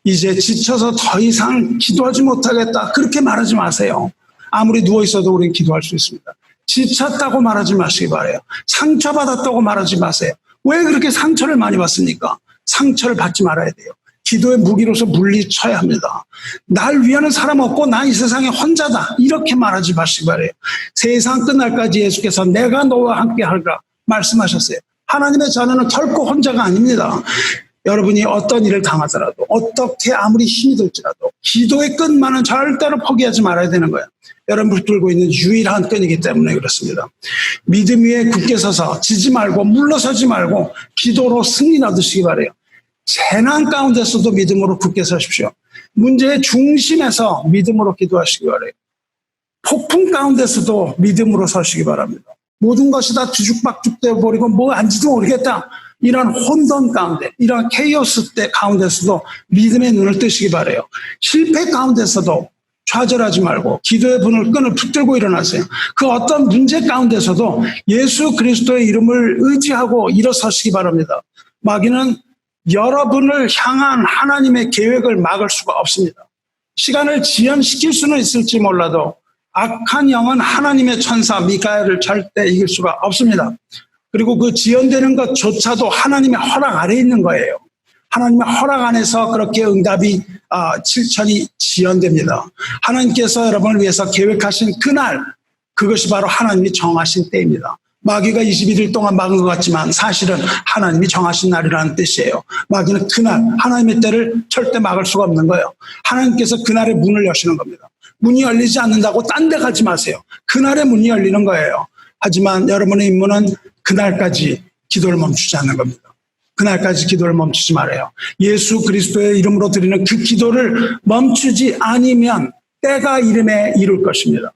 이제 지쳐서 더 이상 기도하지 못하겠다 그렇게 말하지 마세요. 아무리 누워있어도 우리는 기도할 수 있습니다. 지쳤다고 말하지 마시기 바라요. 상처받았다고 말하지 마세요. 왜 그렇게 상처를 많이 받습니까? 상처를 받지 말아야 돼요. 기도의 무기로서 물리쳐야 합니다. 날 위하는 사람 없고 나 이 세상에 혼자다 이렇게 말하지 마시기 바라요. 세상 끝날까지 예수께서 내가 너와 함께 할까 말씀하셨어요. 하나님의 자녀는 결코 혼자가 아닙니다. 여러분이 어떤 일을 당하더라도 어떻게 아무리 힘이 들지라도 기도의 끈만은 절대로 포기하지 말아야 되는 거예요. 여러분 붙들고 있는 유일한 끈이기 때문에 그렇습니다. 믿음 위에 굳게 서서 지지 말고 물러서지 말고 기도로 승리 얻으시기 바라요. 재난 가운데서도 믿음으로 굳게 서십시오. 문제의 중심에서 믿음으로 기도하시기 바라요. 폭풍 가운데서도 믿음으로 서시기 바랍니다. 모든 것이 다 뒤죽박죽 되어버리고 뭐 안지도 모르겠다. 이런 혼돈 가운데, 이런 케이오스 때 가운데서도 믿음의 눈을 뜨시기 바라요. 실패 가운데서도 좌절하지 말고 기도의 끈을 붙들고 일어나세요. 그 어떤 문제 가운데서도 예수 그리스도의 이름을 의지하고 일어서시기 바랍니다. 마귀는 여러분을 향한 하나님의 계획을 막을 수가 없습니다. 시간을 지연시킬 수는 있을지 몰라도 악한 영은 하나님의 천사 미가엘을 절대 이길 수가 없습니다. 그리고 그 지연되는 것조차도 하나님의 허락 아래에 있는 거예요. 하나님의 허락 안에서 그렇게 응답이 실천이 지연됩니다. 하나님께서 여러분을 위해서 계획하신 그날, 그것이 바로 하나님이 정하신 때입니다. 마귀가 21일 동안 막은 것 같지만 사실은 하나님이 정하신 날이라는 뜻이에요. 마귀는 그날 하나님의 때를 절대 막을 수가 없는 거예요. 하나님께서 그날의 문을 여시는 겁니다. 문이 열리지 않는다고 딴 데 가지 마세요. 그날의 문이 열리는 거예요. 하지만 여러분의 임무는 그날까지 기도를 멈추지 않는 겁니다. 그날까지 기도를 멈추지 말아요. 예수 그리스도의 이름으로 드리는 그 기도를 멈추지 않으면 때가 이름에 이룰 것입니다.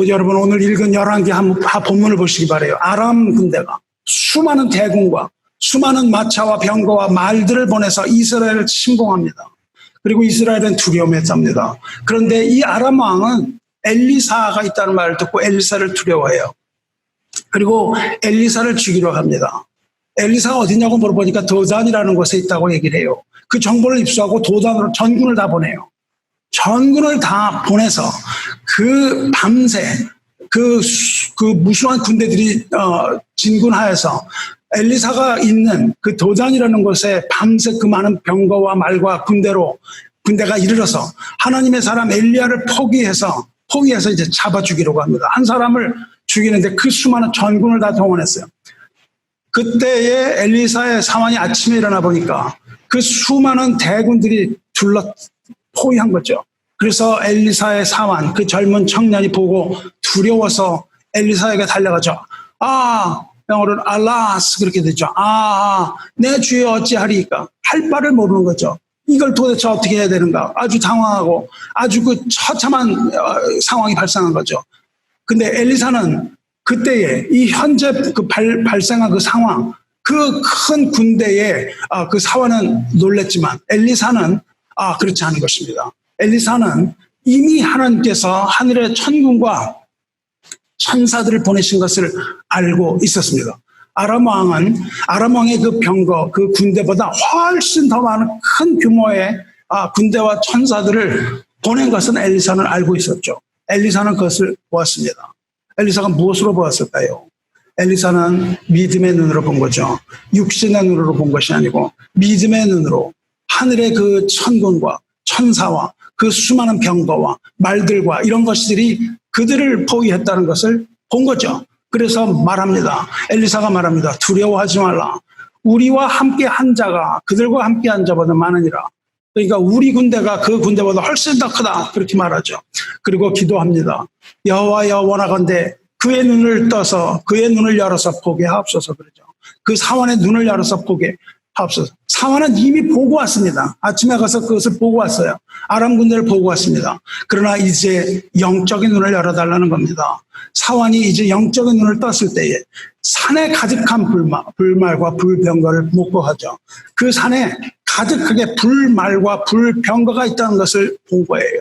여러분 오늘 읽은 11개 본문을 보시기 바라요. 아람 군대가 수많은 대군과 수많은 마차와 병거와 말들을 보내서 이스라엘을 침공합니다. 그리고 이스라엘은 두려움에 떱니다. 그런데 이 아람 왕은 엘리사가 있다는 말을 듣고 엘리사를 두려워해요. 그리고 엘리사를 죽이려 합니다. 엘리사가 어디냐고 물어보니까 도단이라는 곳에 있다고 얘기를 해요. 그 정보를 입수하고 도단으로 전군을 다 보내요. 전군을 다 보내서 그 밤새 그 무수한 군대들이 진군하여서 엘리사가 있는 그 도단이라는 곳에 밤새 그 많은 병거와 말과 군대가 이르러서 하나님의 사람 엘리야를 포기해서 이제 잡아 죽이려고 합니다. 한 사람을 죽이는데 그 수많은 전군을 다 동원했어요. 그때에 엘리사의 사환이 아침에 일어나 보니까 그 수많은 대군들이 포위한 거죠. 그래서 엘리사의 사환, 그 젊은 청년이 보고 두려워서 엘리사에게 달려가죠. 영어로는 알라스 그렇게 되죠. 내 주여 어찌하리까? 할 바를 모르는 거죠. 이걸 도대체 어떻게 해야 되는가? 아주 당황하고 아주 그 처참한 상황이 발생한 거죠. 근데 엘리사는 그때에 이 현재 발생한 그 상황, 그 큰 군대에 그 사환은 놀랬지만 엘리사는 그렇지 않은 것입니다. 엘리사는 이미 하나님께서 하늘의 천군과 천사들을 보내신 것을 알고 있었습니다. 아람 왕의 그 병거, 그 군대보다 훨씬 더 많은 큰 규모의 군대와 천사들을 보낸 것은 엘리사는 알고 있었죠. 엘리사는 그것을 보았습니다. 엘리사가 무엇으로 보았을까요? 엘리사는 믿음의 눈으로 본 거죠. 육신의 눈으로 본 것이 아니고 믿음의 눈으로 하늘의 그 천군과 천사와 그 수많은 병거와 말들과 이런 것들이 그들을 포위했다는 것을 본 거죠. 그래서 말합니다. 엘리사가 말합니다. 두려워하지 말라. 우리와 함께 한 자가 그들과 함께 한 자보다 많으니라. 그러니까 우리 군대가 그 군대보다 훨씬 더 크다. 그렇게 말하죠. 그리고 기도합니다. 여호와여 원하건대 그의 눈을 떠서 그의 눈을 열어서 보게 하옵소서. 그러죠. 그 사원의 눈을 열어서 보게 하옵소서. 사원은 이미 보고 왔습니다. 아침에 가서 그것을 보고 왔어요. 아람 군대를 보고 왔습니다. 그러나 이제 영적인 눈을 열어달라는 겁니다. 사원이 이제 영적인 눈을 떴을 때에 산에 가득한 불말과 불병거를 목도하죠. 그 산에 가득하게 불말과 불병거가 있다는 것을 본 거예요.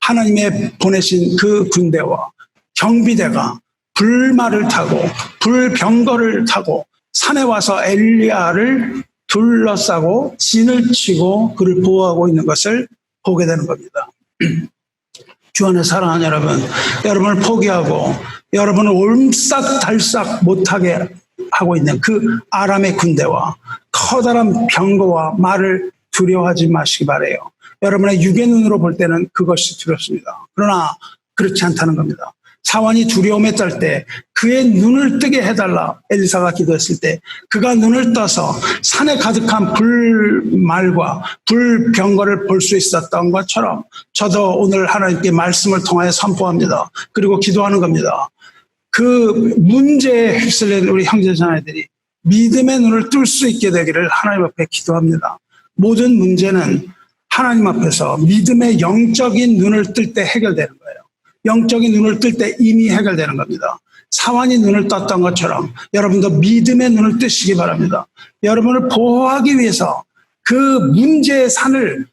하나님의 보내신 그 군대와 경비대가 불말을 타고 불병거를 타고 산에 와서 엘리야를 둘러싸고 진을 치고 그를 보호하고 있는 것을 보게 되는 겁니다. 주 안에 사랑하는 여러분, 여러분을 포기하고 여러분을 옴싹달싹 못하게 하고 있는 그 아람의 군대와 커다란 병거와 말을 두려워하지 마시기 바라요. 여러분의 육의 눈으로 볼 때는 그것이 두렵습니다. 그러나 그렇지 않다는 겁니다. 사원이 두려움에 떨 때 그의 눈을 뜨게 해달라 엘리사가 기도했을 때 그가 눈을 떠서 산에 가득한 불말과 불병거를 볼 수 있었던 것처럼 저도 오늘 하나님께 말씀을 통하여 선포합니다. 그리고 기도하는 겁니다. 그 문제에 휩쓸린 우리 형제자매들이 믿음의 눈을 뜰 수 있게 되기를 하나님 앞에 기도합니다. 모든 문제는 하나님 앞에서 믿음의 영적인 눈을 뜰 때 해결되는 거예요. 영적인 눈을 뜰 때 이미 해결되는 겁니다. 사원이 눈을 떴던 것처럼 여러분도 믿음의 눈을 뜨시기 바랍니다. 여러분을 보호하기 위해서 그 문제의 산을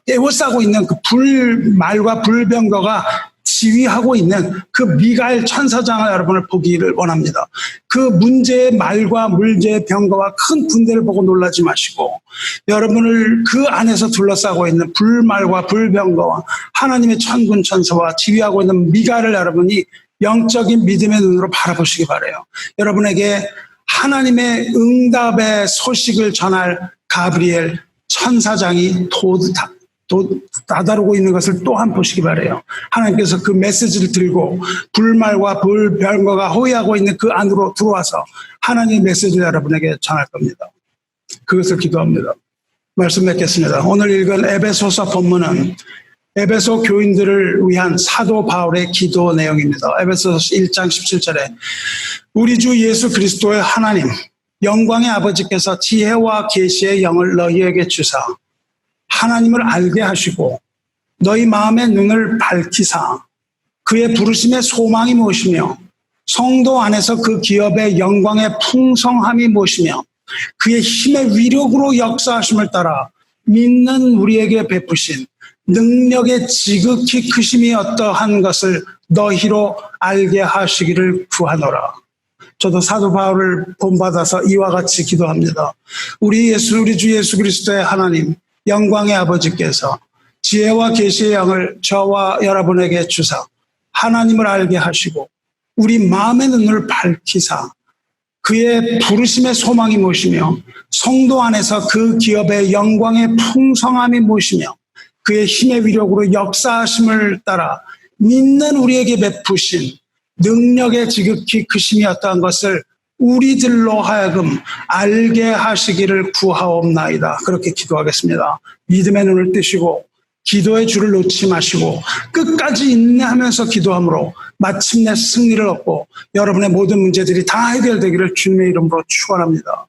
에워싸고 있는 그 불말과 불병거가 지휘하고 있는 그 미가엘 천사장을 여러분을 보기를 원합니다. 그 문제의 말과 문제의 병거와 큰 군대를 보고 놀라지 마시고 여러분을 그 안에서 둘러싸고 있는 불말과 불병거와 하나님의 천군 천사와 지휘하고 있는 미가엘을 여러분이 영적인 믿음의 눈으로 바라보시기 바라요. 여러분에게 하나님의 응답의 소식을 전할 가브리엘 천사장이 다다르고 있는 것을 또한 보시기 바라요. 하나님께서 그 메시지를 들고 불말과 불병거가 호위하고 있는 그 안으로 들어와서 하나님의 메시지를 여러분에게 전할 겁니다. 그것을 기도합니다. 말씀 맺겠습니다. 오늘 읽은 에베소서 본문은 에베소 교인들을 위한 사도 바울의 기도 내용입니다. 에베소서 1장 17절에 우리 주 예수 그리스도의 하나님 영광의 아버지께서 지혜와 계시의 영을 너희에게 주사 하나님을 알게 하시고 너희 마음의 눈을 밝히사 그의 부르심의 소망이 무엇이며 성도 안에서 그 기업의 영광의 풍성함이 무엇이며 그의 힘의 위력으로 역사하심을 따라 믿는 우리에게 베푸신 능력의 지극히 크심이 어떠한 것을 너희로 알게 하시기를 구하노라. 저도 사도 바울을 본받아서 이와 같이 기도합니다. 우리 주 예수 그리스도의 하나님 영광의 아버지께서 지혜와 계시의 영을 저와 여러분에게 주사 하나님을 알게 하시고 우리 마음의 눈을 밝히사 그의 부르심의 소망이 무엇이며 성도 안에서 그 기업의 영광의 풍성함이 무엇이며 그의 힘의 위력으로 역사하심을 따라 믿는 우리에게 베푸신 능력의 지극히 크심이 어떠한 것을 우리들로 하여금 알게 하시기를 구하옵나이다. 그렇게 기도하겠습니다. 믿음의 눈을 뜨시고 기도의 줄을 놓지 마시고 끝까지 인내하면서 기도함으로 마침내 승리를 얻고 여러분의 모든 문제들이 다 해결되기를 주님의 이름으로 축원합니다.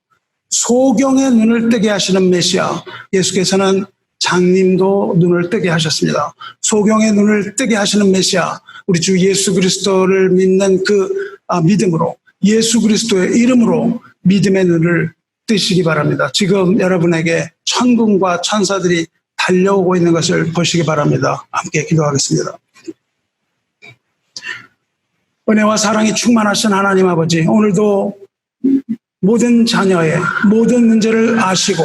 소경의 눈을 뜨게 하시는 메시아 예수께서는 장님도 눈을 뜨게 하셨습니다. 소경의 눈을 뜨게 하시는 메시아 우리 주 예수 그리스도를 믿는 그 믿음으로 예수 그리스도의 이름으로 믿음의 눈을 뜨시기 바랍니다. 지금 여러분에게 천군과 천사들이 달려오고 있는 것을 보시기 바랍니다. 함께 기도하겠습니다. 은혜와 사랑이 충만하신 하나님 아버지, 오늘도 모든 자녀의 모든 문제를 아시고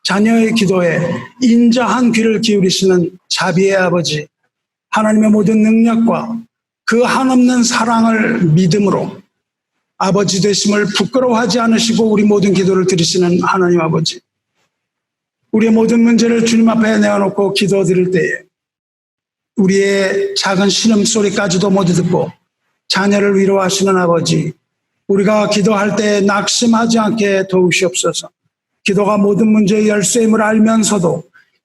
자녀의 기도에 인자한 귀를 기울이시는 자비의 아버지, 하나님의 모든 능력과 그 한없는 사랑을 믿음으로 아버지 되심을 부끄러워하지 않으시고 우리 모든 기도를 들으시는 하나님 아버지, 우리의 모든 문제를 주님 앞에 내어놓고 기도드릴 때에 우리의 작은 신음소리까지도 모두 듣고 자녀를 위로하시는 아버지, 우리가 기도할 때 낙심하지 않게 도우시옵소서. 기도가 모든 문제의 열쇠임을 알면서도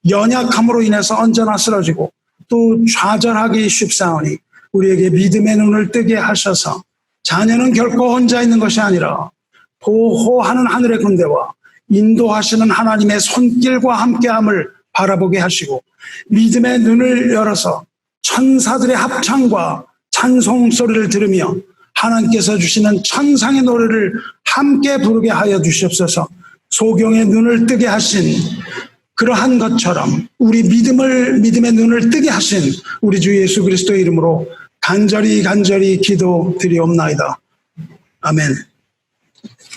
연약함으로 인해서 언제나 쓰러지고 또 좌절하기 쉽사오니 우리에게 믿음의 눈을 뜨게 하셔서 자녀는 결코 혼자 있는 것이 아니라 보호하는 하늘의 군대와 인도하시는 하나님의 손길과 함께함을 바라보게 하시고 믿음의 눈을 열어서 천사들의 합창과 찬송 소리를 들으며 하나님께서 주시는 천상의 노래를 함께 부르게 하여 주시옵소서. 소경의 눈을 뜨게 하신 그러한 것처럼 우리 믿음의 눈을 뜨게 하신 우리 주 예수 그리스도의 이름으로 간절히 기도드리옵나이다. 아멘.